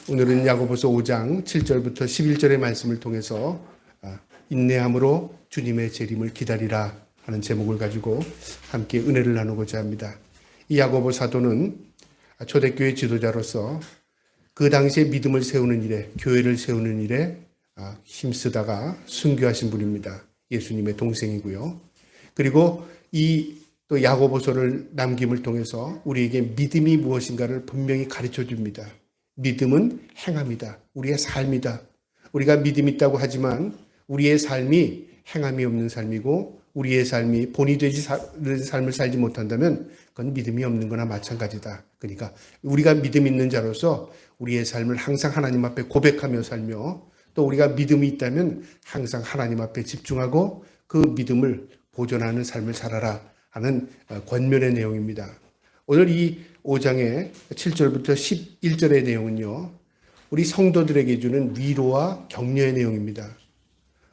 오늘은 야고보서 5장 7절부터 11절의 말씀을 통해서 인내함으로 주님의 재림을 기다리라 하는 제목을 가지고 함께 은혜를 나누고자 합니다. 이 야고보 사도는 초대교회 지도자로서 그 당시에 믿음을 세우는 일에, 교회를 세우는 일에 힘쓰다가 순교하신 분입니다. 예수님의 동생이고요. 그리고 또 야고보서를 남김을 통해서 우리에게 믿음이 무엇인가를 분명히 가르쳐 줍니다. 믿음은 행함이다. 우리의 삶이다. 우리가 믿음이 있다고 하지만 우리의 삶이 행함이 없는 삶이고 우리의 삶이 본이 되지 삶을 살지 못한다면 그건 믿음이 없는 거나 마찬가지다. 그러니까 우리가 믿음 있는 자로서 우리의 삶을 항상 하나님 앞에 고백하며 살며 또 우리가 믿음이 있다면 항상 하나님 앞에 집중하고 그 믿음을 보존하는 삶을 살아라 하는 권면의 내용입니다. 오늘 이 5장의 7절부터 11절의 내용은요, 우리 성도들에게 주는 위로와 격려의 내용입니다.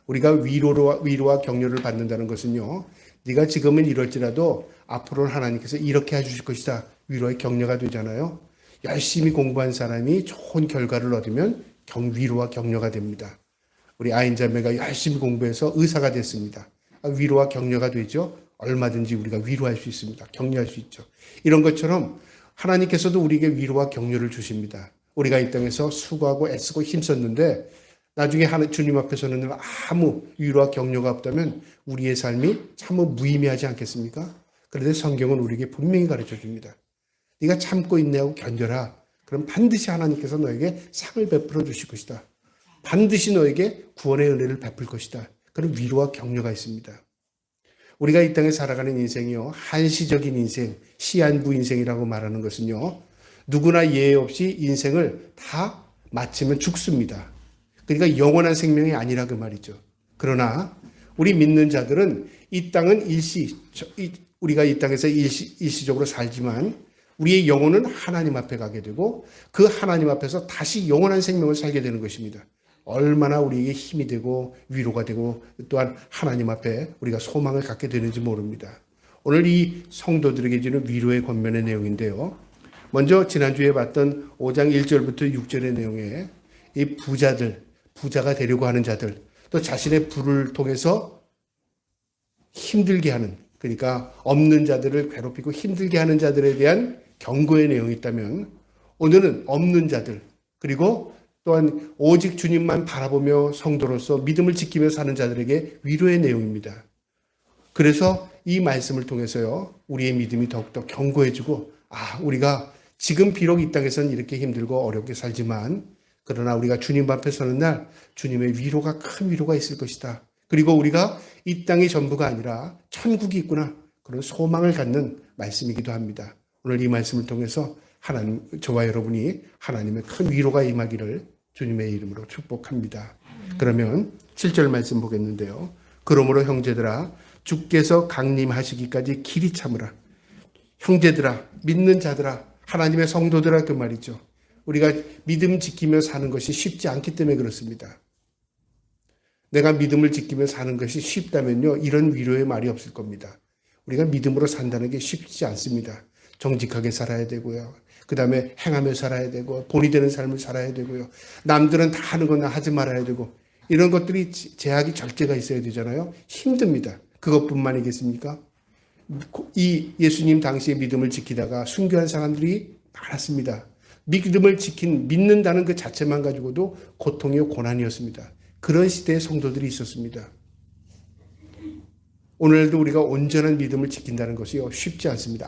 우리가 위로와 격려를 받는다는 것은요, 네가 지금은 이럴지라도 앞으로는 하나님께서 이렇게 해주실 것이다. 위로의 격려가 되잖아요. 열심히 공부한 사람이 좋은 결과를 얻으면 위로와 격려가 됩니다. 우리 아인자매가 열심히 공부해서 의사가 됐습니다. 위로와 격려가 되죠. 얼마든지 우리가 위로할 수 있습니다. 격려할 수 있죠. 이런 것처럼 하나님께서도 우리에게 위로와 격려를 주십니다. 우리가 이 땅에서 수고하고 애쓰고 힘썼는데 나중에 주님 앞에서는 아무 위로와 격려가 없다면 우리의 삶이 참으로 무의미하지 않겠습니까? 그런데 성경은 우리에게 분명히 가르쳐 줍니다. 네가 참고 인내하고 견뎌라. 그럼 반드시 하나님께서 너에게 상을 베풀어 주실 것이다. 반드시 너에게 구원의 은혜를 베풀 것이다. 그런 위로와 격려가 있습니다. 우리가 이 땅에 살아가는 인생이요, 한시적인 인생, 시한부 인생이라고 말하는 것은요, 누구나 예외 없이 인생을 다 마치면 죽습니다. 그러니까 영원한 생명이 아니라 그 말이죠. 그러나 우리 믿는 자들은 이 땅은 우리가 이 땅에서 일시적으로 살지만 우리의 영혼은 하나님 앞에 가게 되고 그 하나님 앞에서 다시 영원한 생명을 살게 되는 것입니다. 얼마나 우리에게 힘이 되고 위로가 되고 또한 하나님 앞에 우리가 소망을 갖게 되는지 모릅니다. 오늘 이 성도들에게 주는 위로의 권면의 내용인데요. 먼저 지난주에 봤던 5장 1절부터 6절의 내용에 이 부자가 되려고 하는 자들, 또 자신의 부를 통해서 힘들게 하는, 그러니까 없는 자들을 괴롭히고 힘들게 하는 자들에 대한 경고의 내용이 있다면 오늘은 없는 자들, 그리고 또한 오직 주님만 바라보며 성도로서 믿음을 지키며 사는 자들에게 위로의 내용입니다. 그래서 이 말씀을 통해서요, 우리의 믿음이 더욱더 견고해지고, 우리가 지금 비록 이 땅에서는 이렇게 힘들고 어렵게 살지만 그러나 우리가 주님 앞에 서는 날 주님의 위로가 큰 위로가 있을 것이다. 그리고 우리가 이 땅이 전부가 아니라 천국이 있구나. 그런 소망을 갖는 말씀이기도 합니다. 오늘 이 말씀을 통해서 저와 여러분이 하나님의 큰 위로가 임하기를 주님의 이름으로 축복합니다. 그러면 7절 말씀 보겠는데요. 그러므로 형제들아, 주께서 강림하시기까지 길이 참으라. 형제들아, 믿는 자들아, 하나님의 성도들아, 그 말이죠. 우리가 믿음 지키며 사는 것이 쉽지 않기 때문에 그렇습니다. 내가 믿음을 지키며 사는 것이 쉽다면요, 이런 위로의 말이 없을 겁니다. 우리가 믿음으로 산다는 게 쉽지 않습니다. 정직하게 살아야 되고요. 그 다음에 행하며 살아야 되고 본이 되는 삶을 살아야 되고요. 남들은 다 하는 건 하지 말아야 되고 이런 것들이 제약이 절제가 있어야 되잖아요. 힘듭니다. 그것뿐만이겠습니까? 이 예수님 당시의 믿음을 지키다가 순교한 사람들이 많았습니다. 믿는다는 그 자체만 가지고도 고통이요 고난이었습니다. 그런 시대의 성도들이 있었습니다. 오늘도 우리가 온전한 믿음을 지킨다는 것이 쉽지 않습니다.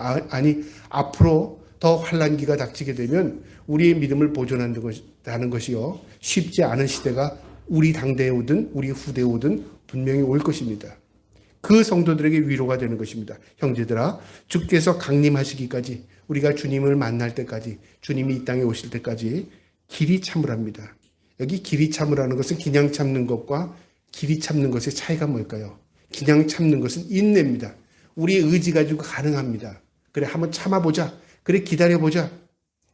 앞으로 더 환난기가 닥치게 되면 우리의 믿음을 보존한다는 것이요, 쉽지 않은 시대가 우리 당대에 오든 우리 후대에 오든 분명히 올 것입니다. 그 성도들에게 위로가 되는 것입니다. 형제들아, 주께서 강림하시기까지, 우리가 주님을 만날 때까지, 주님이 이 땅에 오실 때까지 길이 참으랍니다. 여기 길이 참으라는 것은 그냥 참는 것과 길이 참는 것의 차이가 뭘까요? 그냥 참는 것은 인내입니다. 우리의 의지 가지고 가능합니다. 그래, 한번 참아보자. 그래, 기다려보자.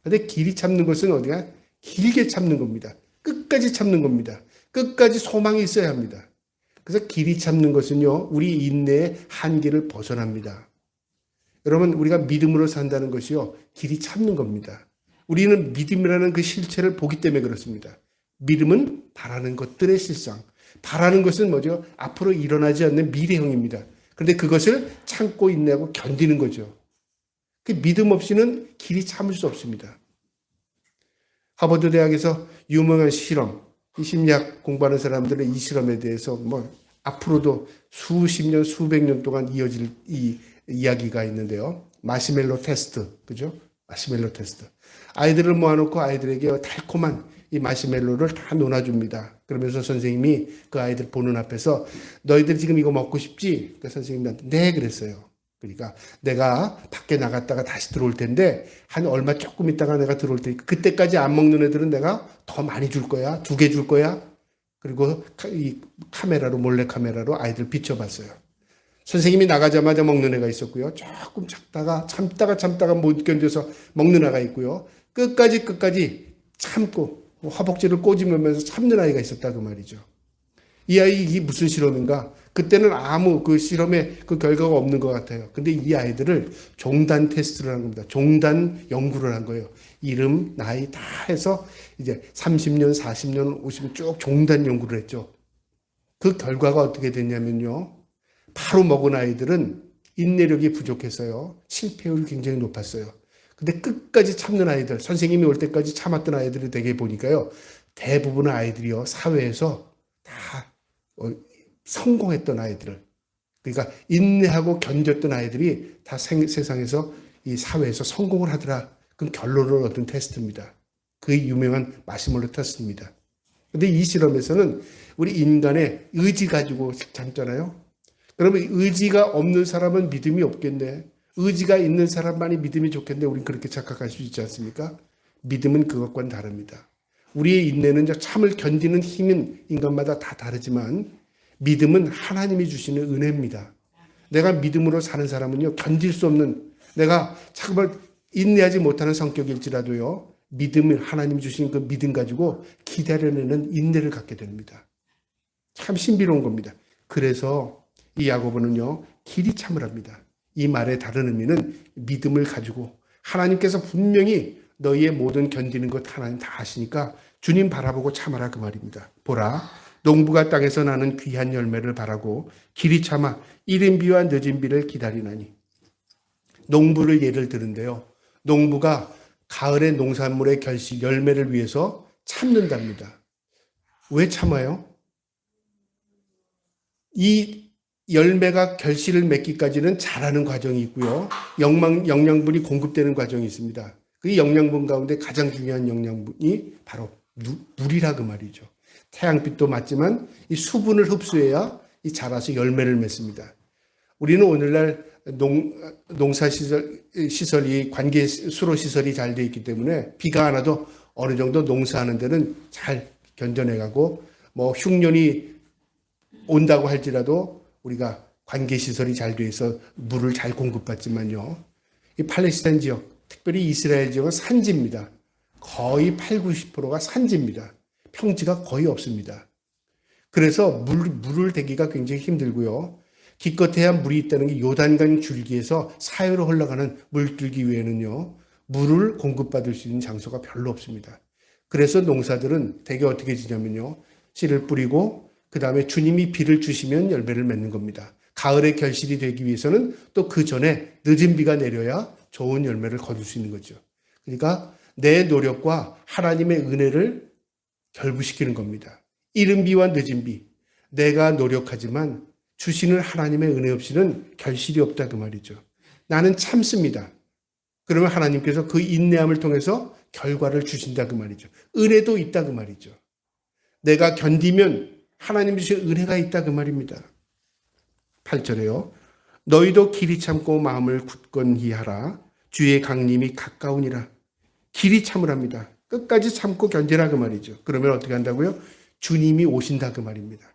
근데 길이 참는 것은 어디가? 길게 참는 겁니다. 끝까지 참는 겁니다. 끝까지 소망이 있어야 합니다. 그래서 길이 참는 것은요, 우리 인내의 한계를 벗어납니다. 여러분, 우리가 믿음으로 산다는 것이요, 길이 참는 겁니다. 우리는 믿음이라는 그 실체를 보기 때문에 그렇습니다. 믿음은 바라는 것들의 실상. 바라는 것은 뭐죠? 앞으로 일어나지 않는 미래형입니다. 그런데 그것을 참고 인내하고 견디는 거죠. 그 믿음 없이는 길이 참을 수 없습니다. 하버드 대학에서 유명한 실험, 이 심리학 공부하는 사람들은 이 실험에 대해서 뭐 앞으로도 수십 년, 수백 년 동안 이어질 이 이야기가 있는데요. 마시멜로 테스트, 그죠? 마시멜로 테스트. 아이들을 모아놓고 아이들에게 달콤한 이 마시멜로를 다 논아줍니다. 그러면서 선생님이 그 아이들 보는 앞에서 너희들 지금 이거 먹고 싶지? 그 선생님한테 네 그랬어요. 그러니까 내가 밖에 나갔다가 다시 들어올 텐데 한 얼마 조금 있다가 내가 들어올 테니까 그때까지 안 먹는 애들은 내가 더 많이 줄 거야. 2개 줄 거야. 그리고 이 카메라로 몰래 카메라로 아이들 비춰봤어요. 선생님이 나가자마자 먹는 애가 있었고요. 조금 참다가 못 견뎌서 먹는 애가 있고요. 끝까지 참고 허벅지를 꼬집으면서 참는 아이가 있었다 그 말이죠. 이 아이 이게 무슨 실험인가? 그때는 아무 그 실험에 그 결과가 없는 것 같아요. 근데 이 아이들을 종단 테스트를 한 겁니다. 종단 연구를 한 거예요. 이름, 나이 다 해서 이제 30년, 40년, 50년 쭉 종단 연구를 했죠. 그 결과가 어떻게 됐냐면요. 바로 먹은 아이들은 인내력이 부족해서요. 실패율이 굉장히 높았어요. 근데 끝까지 참는 아이들, 선생님이 올 때까지 참았던 아이들이 되게 보니까요. 대부분의 아이들이요. 사회에서 다 성공했던 아이들. 그러니까 인내하고 견뎠던 아이들이 다 세상에서 이 사회에서 성공을 하더라. 그 결론을 얻은 테스트입니다. 그 유명한 마시멜로 테스트입니다. 근데 이 실험에서는 우리 인간의 의지 가지고 참잖아요. 그러면 의지가 없는 사람은 믿음이 없겠네. 의지가 있는 사람만이 믿음이 좋겠네. 우린 그렇게 착각할 수 있지 않습니까? 믿음은 그것과는 다릅니다. 우리의 인내는 참을 견디는 힘은 인간마다 다 다르지만 믿음은 하나님이 주시는 은혜입니다. 내가 믿음으로 사는 사람은요. 견딜 수 없는 내가 잠깐만 인내하지 못하는 성격일지라도요. 믿음을 하나님 주신 그 믿음 가지고 기다려내는 인내를 갖게 됩니다. 참 신비로운 겁니다. 그래서 이 야고보는요. 길이 참으랍니다. 이 말의 다른 의미는 믿음을 가지고 하나님께서 분명히 너희의 모든 견디는 것 하나님 다 아시니까 주님 바라보고 참아라 그 말입니다. 보라 농부가 땅에서 나는 귀한 열매를 바라고 길이 참아 이른 비와 늦은 비를 기다리나니. 농부를 예를 드는데요. 농부가 가을의 농산물의 결실 열매를 위해서 참는답니다. 왜 참아요? 이 열매가 결실을 맺기까지는 자라는 과정이 있고요. 영양분이 공급되는 과정이 있습니다. 그 영양분 가운데 가장 중요한 영양분이 바로 물이라 그 말이죠. 태양빛도 맞지만 이 수분을 흡수해야 이 자라서 열매를 맺습니다. 우리는 오늘날 농사시설이 관계 수로시설이 잘 되어 있기 때문에 비가 안 와도 어느 정도 농사하는 데는 잘 견뎌내가고 뭐 흉년이 온다고 할지라도 우리가 관계시설이 잘 되어 있어 물을 잘 공급받지만요. 이 팔레스타인 지역, 특별히 이스라엘 지역은 산지입니다. 거의 80~90%가 산지입니다. 평지가 거의 없습니다. 그래서 물을 대기가 굉장히 힘들고요. 기껏해야 물이 있다는 게 요단강 줄기에서 사해로 흘러가는 물들기 위해는요. 물을 공급받을 수 있는 장소가 별로 없습니다. 그래서 농사들은 대개 어떻게 지냐면요. 씨를 뿌리고 그 다음에 주님이 비를 주시면 열매를 맺는 겁니다. 가을에 결실이 되기 위해서는 또 그 전에 늦은 비가 내려야 좋은 열매를 거둘 수 있는 거죠. 그러니까 내 노력과 하나님의 은혜를 결부시키는 겁니다. 이른 비와 늦은 비. 내가 노력하지만 주시는 하나님의 은혜 없이는 결실이 없다 그 말이죠. 나는 참습니다. 그러면 하나님께서 그 인내함을 통해서 결과를 주신다 그 말이죠. 은혜도 있다 그 말이죠. 내가 견디면 하나님 주신 은혜가 있다 그 말입니다. 8절에요. 너희도 길이 참고 마음을 굳건히 하라. 주의 강림이 가까우니라. 길이 참으랍니다. 끝까지 참고 견디라 그 말이죠. 그러면 어떻게 한다고요? 주님이 오신다 그 말입니다.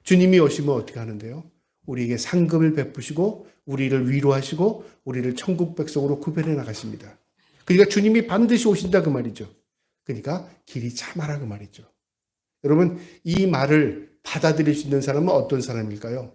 주님이 오시면 어떻게 하는데요? 우리에게 상급을 베푸시고 우리를 위로하시고 우리를 천국 백성으로 구별해 나가십니다. 그러니까 주님이 반드시 오신다 그 말이죠. 그러니까 길이 참아라 그 말이죠. 여러분 이 말을 받아들일 수 있는 사람은 어떤 사람일까요?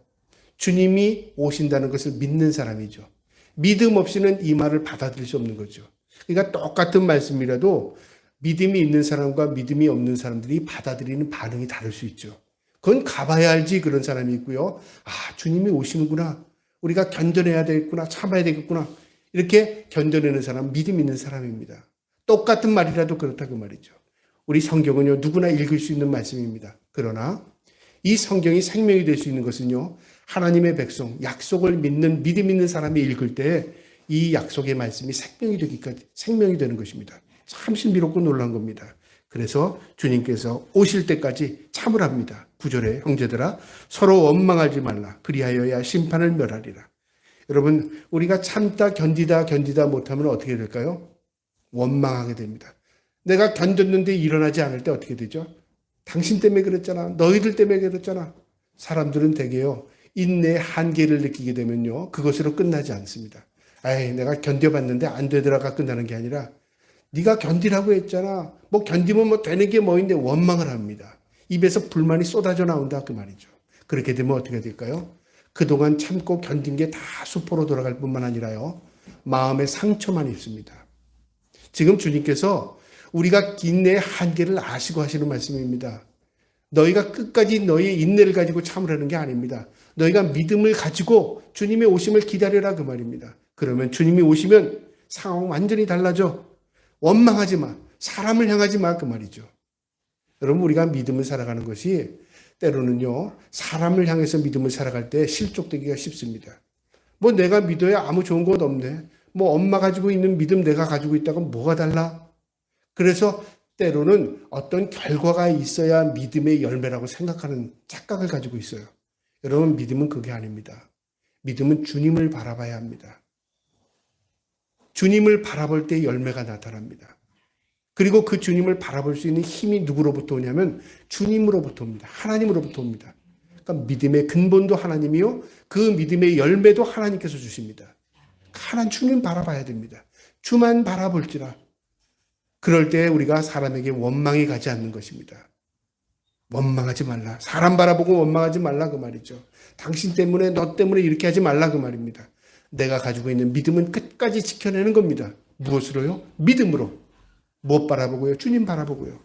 주님이 오신다는 것을 믿는 사람이죠. 믿음 없이는 이 말을 받아들일 수 없는 거죠. 그러니까 똑같은 말씀이라도 믿음이 있는 사람과 믿음이 없는 사람들이 받아들이는 반응이 다를 수 있죠. 그건 가봐야 알지 그런 사람이 있고요. 아, 주님이 오시는구나. 우리가 견뎌내야 되겠구나. 참아야 되겠구나. 이렇게 견뎌내는 사람, 믿음 있는 사람입니다. 똑같은 말이라도 그렇다고 말이죠. 우리 성경은요, 누구나 읽을 수 있는 말씀입니다. 그러나 이 성경이 생명이 될 수 있는 것은요, 하나님의 백성, 약속을 믿는 믿음 있는 사람이 읽을 때 이 약속의 말씀이 생명이 되는 것입니다. 참 신비롭고 놀란 겁니다. 그래서 주님께서 오실 때까지 참으랍니다. 9절에 형제들아 서로 원망하지 말라. 그리하여야 심판을 멸하리라. 여러분, 우리가 참다 견디다 못하면 어떻게 될까요? 원망하게 됩니다. 내가 견뎠는데 일어나지 않을 때 어떻게 되죠? 당신 때문에 그랬잖아. 너희들 때문에 그랬잖아. 사람들은 대개요, 인내의 한계를 느끼게 되면요, 그것으로 끝나지 않습니다. 아이, 내가 견뎌봤는데 안 되더라가 끝나는 게 아니라 네가 견디라고 했잖아. 뭐 견디면 뭐 되는 게 뭐인데 원망을 합니다. 입에서 불만이 쏟아져 나온다 그 말이죠. 그렇게 되면 어떻게 될까요? 그동안 참고 견딘 게 다 수포로 돌아갈 뿐만 아니라요, 마음의 상처만 있습니다. 지금 주님께서 우리가 인내의 한계를 아시고 하시는 말씀입니다. 너희가 끝까지 너희의 인내를 가지고 참으라는 게 아닙니다. 너희가 믿음을 가지고 주님의 오심을 기다려라 그 말입니다. 그러면 주님이 오시면 상황 완전히 달라져. 원망하지 마. 사람을 향하지 마 그 말이죠. 여러분, 우리가 믿음을 살아가는 것이 때로는요, 사람을 향해서 믿음을 살아갈 때 실족되기가 쉽습니다. 뭐 내가 믿어야 아무 좋은 것 없네. 뭐 엄마 가지고 있는 믿음 내가 가지고 있다고 뭐가 달라? 그래서 때로는 어떤 결과가 있어야 믿음의 열매라고 생각하는 착각을 가지고 있어요. 여러분, 믿음은 그게 아닙니다. 믿음은 주님을 바라봐야 합니다. 주님을 바라볼 때 열매가 나타납니다. 그리고 그 주님을 바라볼 수 있는 힘이 누구로부터 오냐면 주님으로부터 옵니다. 하나님으로부터 옵니다. 그러니까 믿음의 근본도 하나님이요, 그 믿음의 열매도 하나님께서 주십니다. 하나님 주님 바라봐야 됩니다. 주만 바라볼지라. 그럴 때 우리가 사람에게 원망이 가지 않는 것입니다. 원망하지 말라. 사람 바라보고 원망하지 말라 그 말이죠. 당신 때문에 너 때문에 이렇게 하지 말라 그 말입니다. 내가 가지고 있는 믿음은 끝까지 지켜내는 겁니다. 무엇으로요? 믿음으로. 무엇 바라보고요? 주님 바라보고요.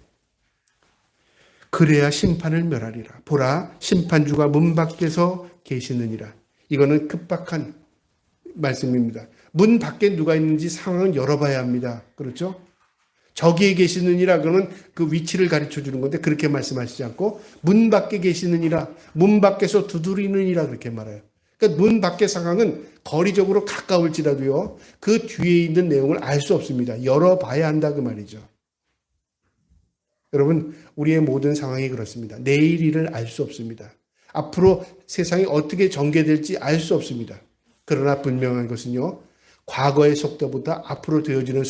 그래야 심판을 멸하리라. 보라, 심판주가 문 밖에서 계시느니라. 이거는 급박한 말씀입니다. 문 밖에 누가 있는지 상황은 열어봐야 합니다. 그렇죠? 저기에 계시느니라 그러면 그 위치를 가르쳐 주는 건데 그렇게 말씀하시지 않고 문 밖에 계시느니라, 문 밖에서 두드리느니라 그렇게 말해요. 그러니까 문 밖의 상황은 거리적으로 가까울지라도요, 그 뒤에 있는 내용을 알 수 없습니다. 열어봐야 한다 그 말이죠. 여러분, 우리의 모든 상황이 그렇습니다. 내일 일을 알 수 없습니다. 앞으로 세상이 어떻게 전개될지 알 수 없습니다. 그러나 분명한 것은요, 과거의 속도보다 앞으로 되어지는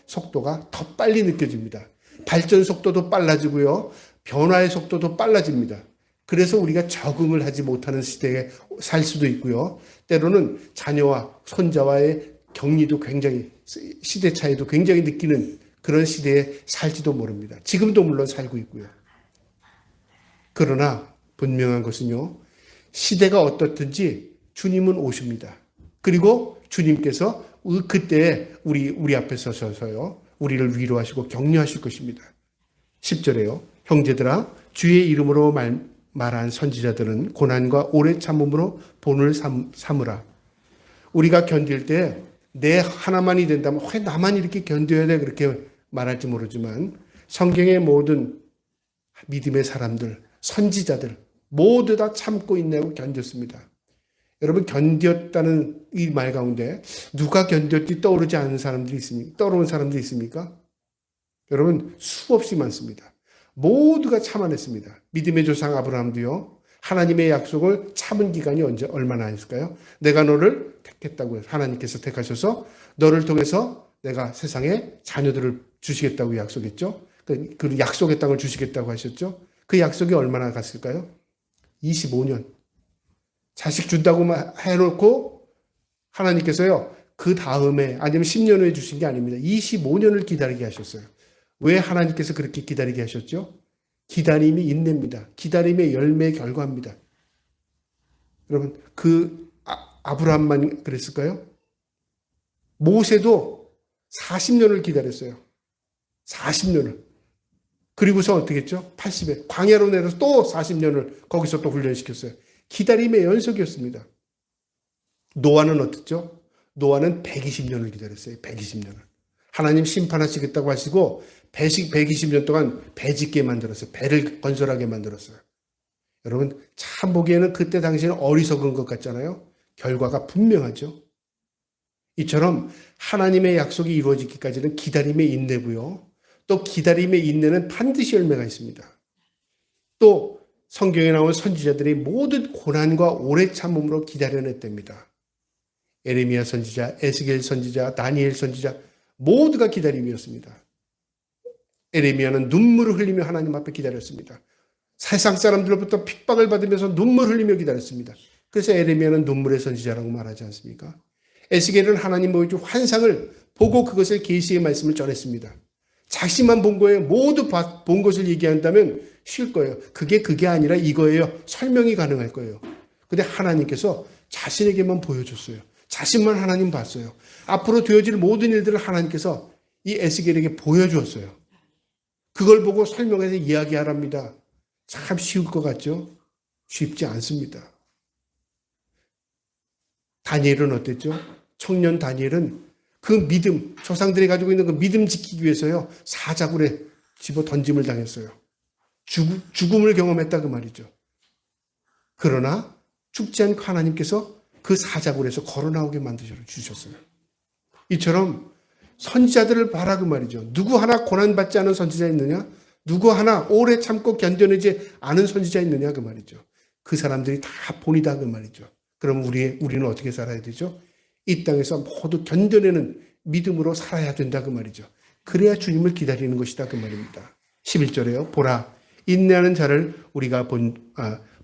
속도가 더 빨리 느껴집니다. 발전 속도도 빨라지고요, 변화의 속도도 빨라집니다. 그래서 우리가 적응을 하지 못하는 시대에 살 수도 있고요, 때로는 자녀와 손자와의 격리도 굉장히, 시대 차이도 굉장히 느끼는 그런 시대에 살지도 모릅니다. 지금도 물론 살고 있고요. 그러나 분명한 것은요, 시대가 어떻든지 주님은 오십니다. 그리고 주님께서 그때 우리 앞에 서서요, 우리를 위로하시고 격려하실 것입니다. 10절에요. 형제들아, 주의 이름으로 말한 선지자들은 고난과 오래 참음으로 본을 삼으라. 우리가 견딜 때 내 하나만이 된다면 왜 나만 이렇게 견뎌야 돼? 그렇게 말할지 모르지만 성경의 모든 믿음의 사람들, 선지자들 모두 다 참고 인내하고 견뎠습니다. 여러분, 견뎠다는 이 말 가운데 누가 견뎠지 떠오르지 않는 사람들이 있습니까? 떠오르는 사람들이 있습니까? 여러분, 수없이 많습니다. 모두가 참아냈습니다. 믿음의 조상 아브라함도요, 하나님의 약속을 참은 기간이 얼마나 있을까요? 내가 너를 택했다고 해서 하나님께서 택하셔서 너를 통해서 내가 세상에 자녀들을 주시겠다고 약속했죠. 그 약속의 땅을 주시겠다고 하셨죠. 그 약속이 얼마나 갔을까요? 25년. 자식 준다고 해놓고 하나님께서요, 그 다음에 아니면 10년 후에 주신 게 아닙니다. 25년을 기다리게 하셨어요. 왜 하나님께서 그렇게 기다리게 하셨죠? 기다림이 인내입니다. 기다림의 열매의 결과입니다. 여러분, 아브라함만 그랬을까요? 모세도 40년을 기다렸어요. 40년을. 그리고서 어떻게 했죠? 80에 광야로 내려서 또 40년을 거기서 또 훈련시켰어요. 기다림의 연속이었습니다. 노아는 어땠죠? 노아는 120년을 기다렸어요. 120년을. 하나님 심판하시겠다고 하시고 120년 동안 배 짓게 만들었어요. 배를 건설하게 만들었어요. 여러분 참 보기에는 그때 당시에는 어리석은 것 같잖아요. 결과가 분명하죠. 이처럼 하나님의 약속이 이루어지기까지는 기다림의 인내고요. 또 기다림의 인내는 반드시 열매가 있습니다. 또 성경에 나온 선지자들이 모든 고난과 오래 참음으로 기다려냈답니다. 에레미야 선지자, 에스겔 선지자, 다니엘 선지자 모두가 기다림이었습니다. 에레미야는 눈물을 흘리며 하나님 앞에 기다렸습니다. 세상 사람들로부터 핍박을 받으면서 눈물 흘리며 기다렸습니다. 그래서 에레미야는 눈물의 선지자라고 말하지 않습니까? 에스겔은 하나님 보여준 환상을 보고 그것을 계시의 말씀을 전했습니다. 자신만 본 거예요. 모두 본 것을 얘기한다면 쉴 거예요. 그게 아니라 이거예요. 설명이 가능할 거예요. 근데 하나님께서 자신에게만 보여줬어요. 자신만 하나님 봤어요. 앞으로 되어질 모든 일들을 하나님께서 이 에스겔에게 보여주었어요. 그걸 보고 설명해서 이야기하랍니다. 참 쉬울 것 같죠? 쉽지 않습니다. 다니엘은 어땠죠? 청년 다니엘은 그 믿음, 조상들이 가지고 있는 그 믿음 지키기 위해서요, 사자굴에 집어 던짐을 당했어요. 죽음을 경험했다 그 말이죠. 그러나 죽지 않고 하나님께서 그 사자굴에서 걸어 나오게 만드셔주셨어요. 이처럼 선지자들을 봐라 그 말이죠. 누구 하나 고난받지 않은 선지자 있느냐? 누구 하나 오래 참고 견뎌내지 않은 선지자 있느냐 그 말이죠. 그 사람들이 다 본이다 그 말이죠. 그럼 우리는 어떻게 살아야 되죠? 이 땅에서 모두 견뎌내는 믿음으로 살아야 된다 그 말이죠. 그래야 주님을 기다리는 것이다 그 말입니다. 11절에요. 보라 인내하는 자를 우리가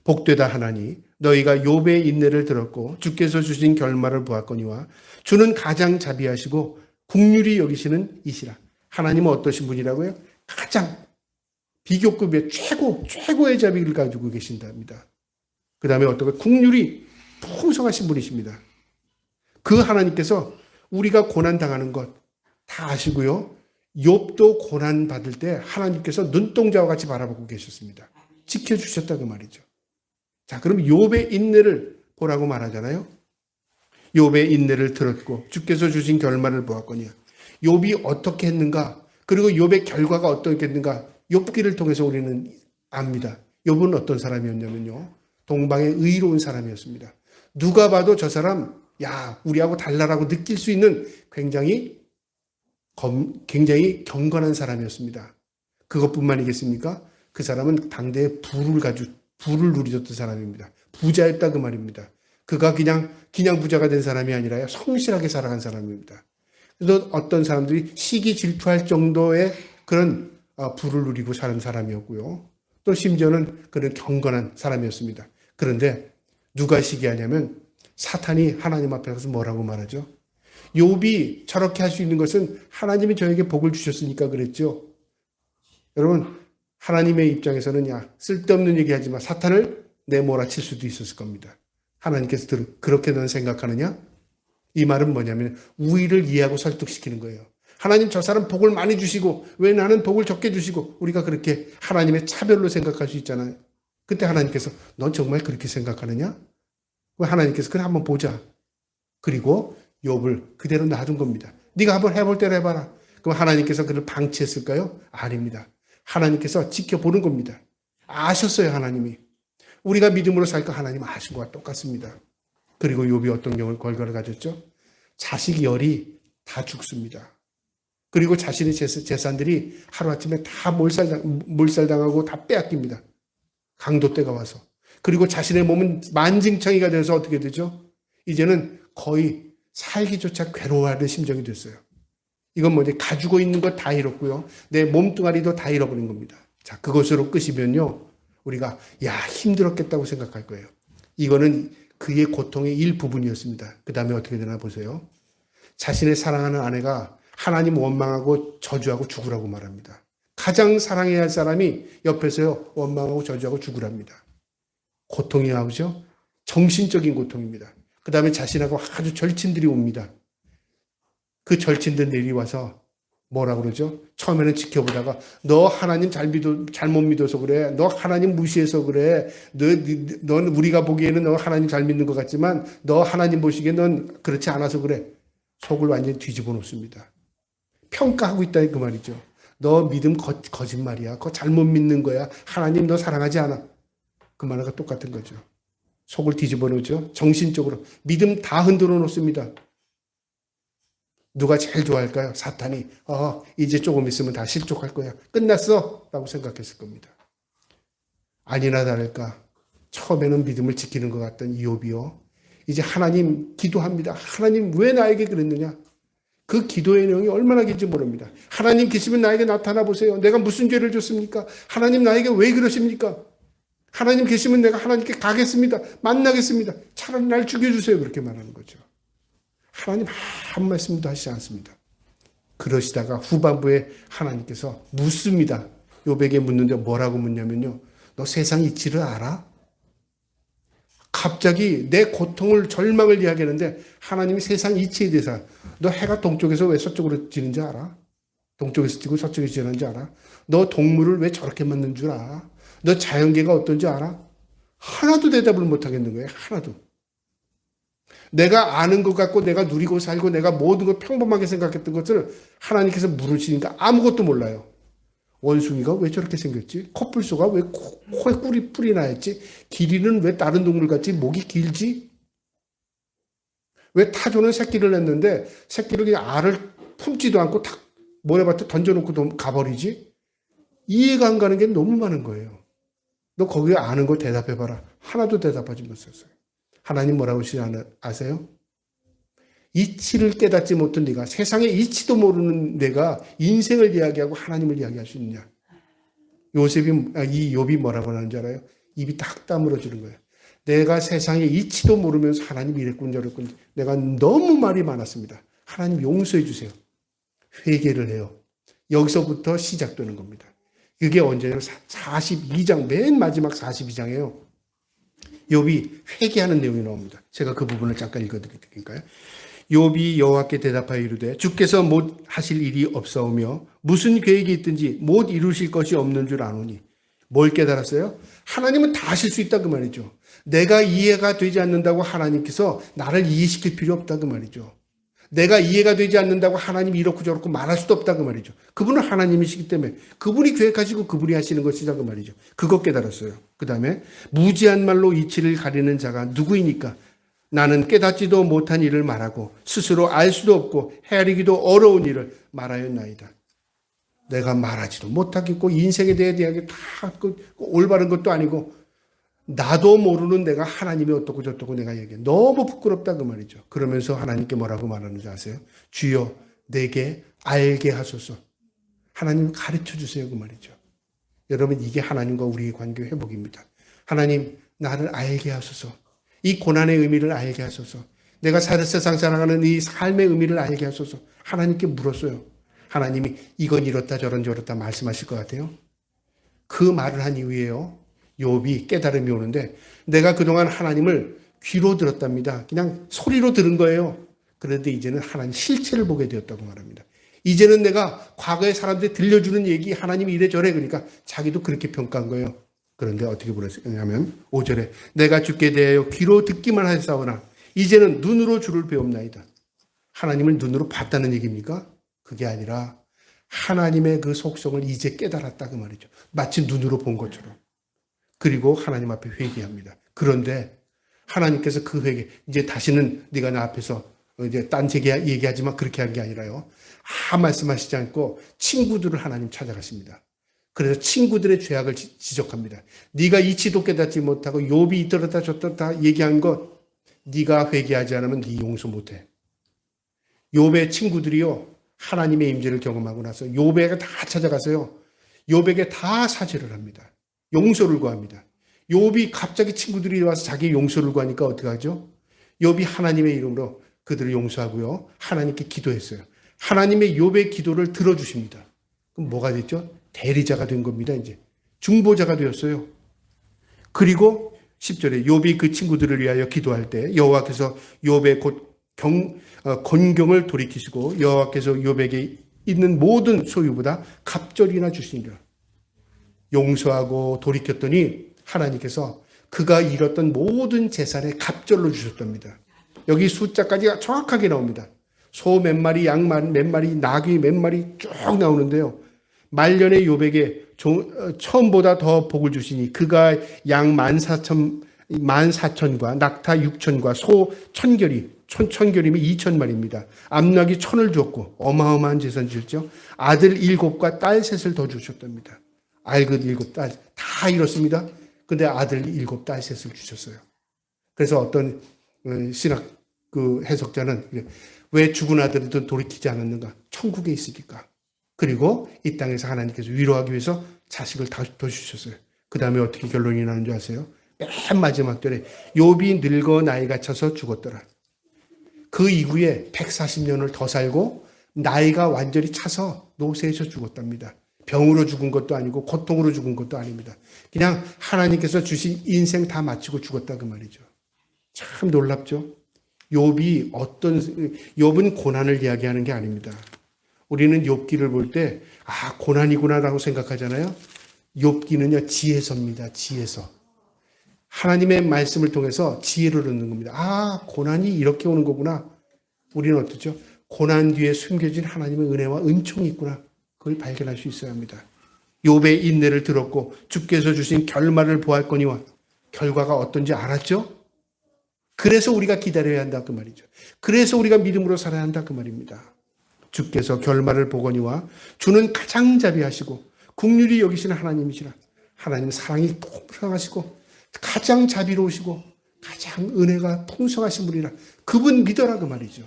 복되다 하나니 너희가 욥의 인내를 들었고 주께서 주신 결말을 보았거니와 주는 가장 자비하시고 긍휼히 여기시는 이시라. 하나님은 어떠신 분이라고요? 가장 비교급의 최고의 자비를 가지고 계신답니다. 그 다음에 어떻게 긍휼이 풍성하신 분이십니다. 그 하나님께서 우리가 고난당하는 것 다 아시고요. 욥도 고난받을 때 하나님께서 눈동자와 같이 바라보고 계셨습니다. 지켜주셨다 그 말이죠. 자, 그럼 욥의 인내를 보라고 말하잖아요. 욥의 인내를 들었고 주께서 주신 결말을 보았거니와 욥이 어떻게 했는가 그리고 욥의 결과가 어떻겠는가 욥기를 통해서 우리는 압니다. 욥은 어떤 사람이었냐면요. 동방의 의로운 사람이었습니다. 누가 봐도 저 사람 야 우리하고 달라라고 느낄 수 있는 굉장히 경건한 사람이었습니다. 그것뿐만이겠습니까? 그 사람은 당대의 부를 누리셨던 사람입니다. 부자였다 그 말입니다. 그가 그냥 부자가 된 사람이 아니라요. 성실하게 살아간 사람입니다. 그래서 어떤 사람들이 시기 질투할 정도의 그런 부를 누리고 사는 사람이었고요. 또 심지어는 그런 경건한 사람이었습니다. 그런데 누가 시기하냐면 사탄이 하나님 앞에 가서 뭐라고 말하죠? 욥이 저렇게 할 수 있는 것은 하나님이 저에게 복을 주셨으니까 그랬죠. 여러분 하나님의 입장에서는 야 쓸데없는 얘기하지 마. 사탄을 내몰아칠 수도 있었을 겁니다. 하나님께서 그렇게 넌 생각하느냐? 이 말은 뭐냐면 우위를 이해하고 설득시키는 거예요. 하나님 저 사람 복을 많이 주시고 왜 나는 복을 적게 주시고 우리가 그렇게 하나님의 차별로 생각할 수 있잖아요. 그때 하나님께서 넌 정말 그렇게 생각하느냐? 왜 하나님께서 그래 한번 보자. 그리고 욥을 그대로 놔둔 겁니다. 네가 한번 해볼 대로 해봐라. 그럼 하나님께서 그를 방치했을까요? 아닙니다. 하나님께서 지켜보는 겁니다. 아셨어요 하나님이. 우리가 믿음으로 살까 하나님 아신 것과 똑같습니다. 그리고 욥이 어떤 결과를 가졌죠? 자식 열이 다 죽습니다. 그리고 자신의 재산들이 하루아침에 다 몰살당하고 다 빼앗깁니다. 강도떼가 와서. 그리고 자신의 몸은 만증창이가 돼서 어떻게 되죠? 이제는 거의 살기조차 괴로워하는 심정이 됐어요. 이건 뭐지? 가지고 있는 것 다 잃었고요. 내 몸뚱아리도 다 잃어버린 겁니다. 자, 그것으로 끝이면요. 우리가 야 힘들었겠다고 생각할 거예요. 이거는 그의 고통의 일부분이었습니다. 그 다음에 어떻게 되나 보세요. 자신의 사랑하는 아내가 하나님 원망하고 저주하고 죽으라고 말합니다. 가장 사랑해야 할 사람이 옆에서요 원망하고 저주하고 죽으랍니다. 고통이 나오죠. 정신적인 고통입니다. 그 다음에 자신하고 아주 절친들이 옵니다. 그 절친들 내려와서 뭐라 그러죠? 처음에는 지켜보다가 너 하나님 잘못 믿어서 그래. 너 하나님 무시해서 그래. 넌 우리가 보기에는 너 하나님 잘 믿는 것 같지만 너 하나님 보시기에 넌 그렇지 않아서 그래. 속을 완전히 뒤집어 놓습니다. 평가하고 있다 그 말이죠. 너 믿음 거짓말이야. 그거 잘못 믿는 거야. 하나님 너 사랑하지 않아. 그 말과 똑같은 거죠. 속을 뒤집어 놓죠. 정신적으로 믿음 다 흔들어 놓습니다. 누가 제일 좋아할까요? 사탄이. 이제 조금 있으면 다 실족할 거야. 끝났어 라고 생각했을 겁니다. 아니나 다를까 처음에는 믿음을 지키는 것 같던 이욥이요, 이제 하나님 기도합니다. 하나님 왜 나에게 그랬느냐. 그 기도의 내용이 얼마나 긴지 모릅니다. 하나님 계시면 나에게 나타나 보세요. 내가 무슨 죄를 졌습니까? 하나님 나에게 왜 그러십니까? 하나님 계시면 내가 하나님께 가겠습니다. 만나겠습니다. 차라리 날 죽여주세요. 그렇게 말하는 거죠. 하나님 한 말씀도 하시지 않습니다. 그러시다가 후반부에 하나님께서 묻습니다. 욥에게 묻는데 뭐라고 묻냐면요, 너 세상 이치를 알아? 갑자기 내 고통을, 절망을 이야기하는데 하나님이 세상 이치에 대해서, 너 해가 동쪽에서 왜 서쪽으로 지는지 알아? 동쪽에서 지고 서쪽에서 지는지 알아? 너 동물을 왜 저렇게 만든 줄 알아? 너 자연계가 어떤지 알아? 하나도 대답을 못 하겠는 거예요. 하나도. 내가 아는 것 같고 내가 누리고 살고 내가 모든 걸 평범하게 생각했던 것을 하나님께서 물으시니까 아무것도 몰라요. 원숭이가 왜 저렇게 생겼지? 코뿔소가 왜 코에 뿔이 나였지? 기린은 왜 다른 동물 같지? 목이 길지? 왜 타조는 새끼를 냈는데 새끼를 그냥 알을 품지도 않고 탁 모래밭에 던져놓고 가버리지? 이해가 안 가는 게 너무 많은 거예요. 너 거기에 아는 거 대답해봐라. 하나도 대답하지 못했어요. 하나님 뭐라고 하시지 아세요? 이치를 깨닫지 못한 네가, 세상의 이치도 모르는 내가 인생을 이야기하고 하나님을 이야기할 수 있느냐. 이 욥이 뭐라고 하는 줄 알아요? 입이 딱 다물어지는 거예요. 내가 세상의 이치도 모르면서 하나님 이랬군 저랬군, 내가 너무 말이 많았습니다. 하나님 용서해 주세요. 회개를 해요. 여기서부터 시작되는 겁니다. 그게 언제예요? 42장 맨 마지막 42장이에요. 욥이 회개하는 내용이 나옵니다. 제가 그 부분을 잠깐 읽어드릴 테니까요. 욥이 여호와께 대답하여 이르되 주께서 못 하실 일이 없사오며 무슨 계획이 있든지 못 이루실 것이 없는 줄 아노니. 뭘 깨달았어요? 하나님은 다 하실 수 있다 그 말이죠. 내가 이해가 되지 않는다고 하나님께서 나를 이해시킬 필요 없다 그 말이죠. 내가 이해가 되지 않는다고 하나님이 이렇고 저렇고 말할 수도 없다 그 말이죠. 그분은 하나님이시기 때문에 그분이 계획하시고 그분이 하시는 것이다 그 말이죠. 그거 깨달았어요. 그 다음에 무지한 말로 이치를 가리는 자가 누구이니까? 나는 깨닫지도 못한 일을 말하고 스스로 알 수도 없고 헤아리기도 어려운 일을 말하였나이다. 내가 말하지도 못하겠고 인생에 대해 다 올바른 것도 아니고 나도 모르는 내가 하나님이 어떻고 저떻고 내가 얘기해. 너무 부끄럽다 그 말이죠. 그러면서 하나님께 뭐라고 말하는지 아세요? 주여 내게 알게 하소서. 하나님 가르쳐 주세요 그 말이죠. 여러분 이게 하나님과 우리의 관계 회복입니다. 하나님 나를 알게 하소서. 이 고난의 의미를 알게 하소서. 내가 세상 살아가는 이 삶의 의미를 알게 하소서. 하나님께 물었어요. 하나님이 이건 이렇다 저런 저렇다 말씀하실 것 같아요. 그 말을 한 이후에요, 욥이 깨달음이 오는데 내가 그동안 하나님을 귀로 들었답니다. 그냥 소리로 들은 거예요. 그런데 이제는 하나님 실체를 보게 되었다고 말합니다. 이제는 내가 과거의 사람들이 들려주는 얘기 하나님이 이래저래 그러니까 자기도 그렇게 평가한 거예요. 그런데 어떻게 보냈냐면 5절에 내가 주께 대하여 귀로 듣기만 하였사오나 이제는 눈으로 주를 배웁나이다. 하나님을 눈으로 봤다는 얘기입니까? 그게 아니라 하나님의 그 속성을 이제 깨달았다 그 말이죠. 마치 눈으로 본 것처럼. 그리고 하나님 앞에 회개합니다. 그런데 하나님께서 그 회개, 이제 다시는 네가 나 앞에서 이제 딴 얘기하지 마 그렇게 한 게 아니라요. 말씀하시지 않고 친구들을 하나님 찾아가십니다. 그래서 친구들의 죄악을 지적합니다. 네가 이치도 깨닫지 못하고 욥이 이तर었다 저तर었다 얘기한 것 네가 회개하지 않으면 네 용서 못해. 욥의 친구들이요 하나님의 임재를 경험하고 나서 욥에게 다 찾아가서요 욥에게 다 사죄를 합니다. 용서를 구합니다. 욥이 갑자기 친구들이 와서 자기 용서를 구하니까 어떻게 하죠? 욥이 하나님의 이름으로 그들을 용서하고요 하나님께 기도했어요. 하나님의 욥의 기도를 들어주십니다. 그럼 뭐가 됐죠? 대리자가 된 겁니다. 이제 중보자가 되었어요. 그리고 10절에 욥이 그 친구들을 위하여 기도할 때 여호와께서 욥의 곧 곤경을 돌이키시고 여호와께서 욥에게 있는 모든 소유보다 갑절이나 주시니라. 용서하고 돌이켰더니 하나님께서 그가 잃었던 모든 재산의 갑절로 주셨답니다. 여기 숫자까지 정확하게 나옵니다. 소 몇 마리, 양 몇 마리, 나귀 몇 마리 쭉 나오는데요. 말년에 욥에게 처음보다 더 복을 주시니 그가 양 14,000과 낙타 6,000과 소 1,000결이, 1,000결이면 2,000마리입니다. 암나귀 1,000을 주었고 어마어마한 재산 주셨죠. 아들 7과 딸 3을 더 주셨답니다. 알긋 7딸 다 잃었습니다. 근데 아들 7딸 3을 주셨어요. 그래서 어떤 신학 해석자는 왜 죽은 아들은 돌이키지 않았는가? 천국에 있으니까. 그리고 이 땅에서 하나님께서 위로하기 위해서 자식을 더 주셨어요. 그 다음에 어떻게 결론이 나는 줄 아세요? 맨 마지막 절에 욥이 늙어 나이가 차서 죽었더라. 그 이후에 140년을 더 살고 나이가 완전히 차서 노쇠해서 죽었답니다. 병으로 죽은 것도 아니고 고통으로 죽은 것도 아닙니다. 그냥 하나님께서 주신 인생 다 마치고 죽었다 그 말이죠. 참 놀랍죠? 욥은 고난을 이야기하는 게 아닙니다. 우리는 욥기를 볼 때 고난이구나라고 생각하잖아요. 욥기는요 지혜서입니다. 지혜서. 하나님의 말씀을 통해서 지혜를 얻는 겁니다. 고난이 이렇게 오는 거구나. 우리는 어떻죠? 고난 뒤에 숨겨진 하나님의 은혜와 은총이 있구나. 그걸 발견할 수 있어야 합니다. 욥의 인내를 들었고 주께서 주신 결말을 보았거니와 결과가 어떤지 알았죠? 그래서 우리가 기다려야 한다 그 말이죠. 그래서 우리가 믿음으로 살아야 한다 그 말입니다. 주께서 결말을 보거니와 주는 가장 자비하시고 긍휼히 여기시는 하나님이시라. 하나님 사랑이 풍성하시고 가장 자비로우시고 가장 은혜가 풍성하신 분이라. 그분 믿어라 그 말이죠.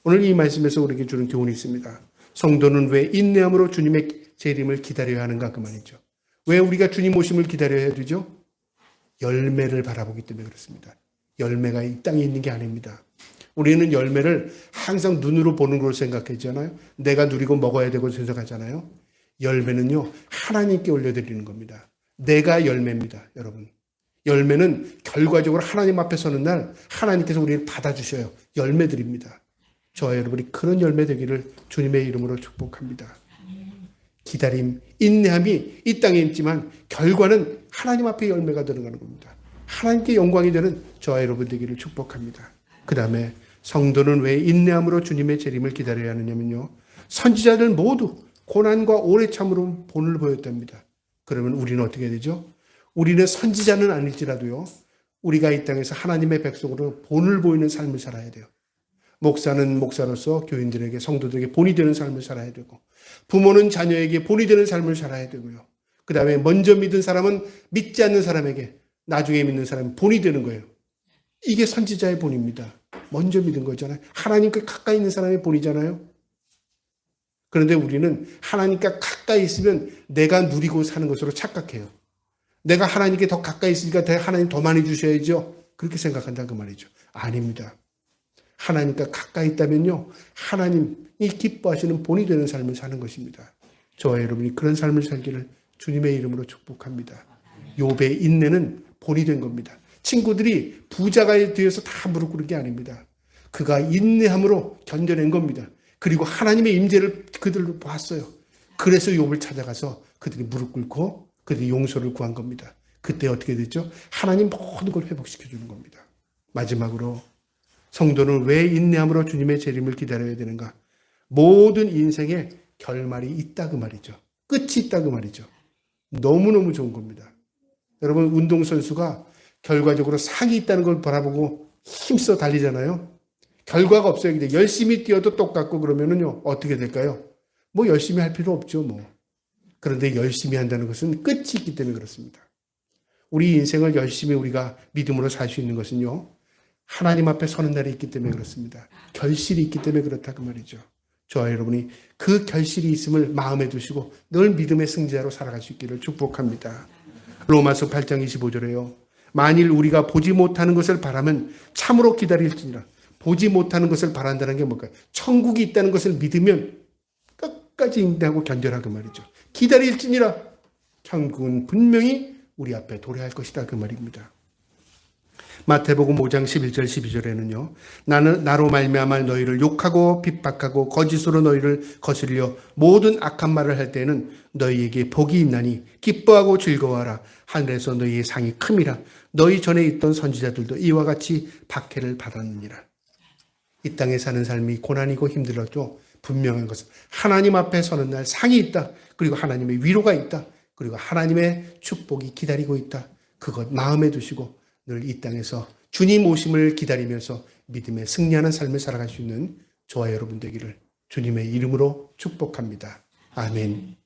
오늘 이 말씀에서 우리에게 주는 교훈이 있습니다. 성도는 왜 인내함으로 주님의 재림을 기다려야 하는가 그 말이죠. 왜 우리가 주님 오심을 기다려야 되죠? 열매를 바라보기 때문에 그렇습니다. 열매가 이 땅에 있는 게 아닙니다. 우리는 열매를 항상 눈으로 보는 걸 생각하잖아요. 내가 누리고 먹어야 되고 생각하잖아요. 열매는요 하나님께 올려드리는 겁니다. 내가 열매입니다. 여러분. 열매는 결과적으로 하나님 앞에 서는 날 하나님께서 우리를 받아주셔요. 열매 드립니다. 저와 여러분이 그런 열매 되기를 주님의 이름으로 축복합니다. 기다림, 인내함이 이 땅에 있지만 결과는 하나님 앞에 열매가 들어가는 겁니다. 하나님께 영광이 되는 저와 여러분 되기를 축복합니다. 그 다음에 성도는 왜 인내함으로 주님의 재림을 기다려야 하느냐면요. 선지자들 모두 고난과 오래 참으로 본을 보였답니다. 그러면 우리는 어떻게 되죠? 우리는 선지자는 아닐지라도요. 우리가 이 땅에서 하나님의 백성으로 본을 보이는 삶을 살아야 돼요. 목사는 목사로서 교인들에게 성도들에게 본이 되는 삶을 살아야 되고 부모는 자녀에게 본이 되는 삶을 살아야 되고요. 그 다음에 먼저 믿은 사람은 믿지 않는 사람에게 나중에 믿는 사람이 본이 되는 거예요. 이게 선지자의 본입니다. 먼저 믿은 거잖아요. 하나님께 가까이 있는 사람의 본이잖아요. 그런데 우리는 하나님과 가까이 있으면 내가 누리고 사는 것으로 착각해요. 내가 하나님께 더 가까이 있으니까 하나님 더 많이 주셔야죠. 그렇게 생각한다 그 말이죠. 아닙니다. 하나님과 가까이 있다면요. 하나님이 기뻐하시는 본이 되는 삶을 사는 것입니다. 저와 여러분이 그런 삶을 살기를 주님의 이름으로 축복합니다. 욥의 인내는 본이 된 겁니다. 친구들이 부자가 되어서 다 무릎 꿇은 게 아닙니다. 그가 인내함으로 견뎌낸 겁니다. 그리고 하나님의 임재를 그들로 봤어요. 그래서 욥을 찾아가서 그들이 무릎 꿇고 그들이 용서를 구한 겁니다. 그때 어떻게 됐죠? 하나님 모든 걸 회복시켜 주는 겁니다. 마지막으로 성도는 왜 인내함으로 주님의 재림을 기다려야 되는가? 모든 인생에 결말이 있다 그 말이죠. 끝이 있다 그 말이죠. 너무너무 좋은 겁니다. 여러분 운동선수가 결과적으로 상이 있다는 걸 바라보고 힘써 달리잖아요. 결과가 없어요. 근데 열심히 뛰어도 똑같고 그러면은요 어떻게 될까요? 뭐 열심히 할 필요 없죠 뭐. 그런데 열심히 한다는 것은 끝이 있기 때문에 그렇습니다. 우리 인생을 열심히 우리가 믿음으로 살 수 있는 것은요 하나님 앞에 서는 날이 있기 때문에 그렇습니다. 결실이 있기 때문에 그렇다 그 말이죠. 저와 여러분이 그 결실이 있음을 마음에 두시고 늘 믿음의 승자로 살아갈 수 있기를 축복합니다. 로마서 8장 25절에요. 만일 우리가 보지 못하는 것을 바라면 참으로 기다릴지니라. 보지 못하는 것을 바란다는 게 뭘까요? 천국이 있다는 것을 믿으면 끝까지 인내하고 견뎌라 그 말이죠. 기다릴지니라. 천국은 분명히 우리 앞에 도래할 것이다 그 말입니다. 마태복음 5장 11절 12절에는요. 나는 나로 말미암아 너희를 욕하고 핍박하고 거짓으로 너희를 거슬려 모든 악한 말을 할 때는 너희에게 복이 있나니 기뻐하고 즐거워하라. 하늘에서 너희의 상이 큼이라. 너희 전에 있던 선지자들도 이와 같이 박해를 받았느니라. 이 땅에 사는 삶이 고난이고 힘들어도 분명한 것은 하나님 앞에 서는 날 상이 있다. 그리고 하나님의 위로가 있다. 그리고 하나님의 축복이 기다리고 있다. 그것 마음에 두시고 늘 이 땅에서 주님 오심을 기다리면서 믿음의 승리하는 삶을 살아갈 수 있는 저와 여러분 되기를 주님의 이름으로 축복합니다. 아멘.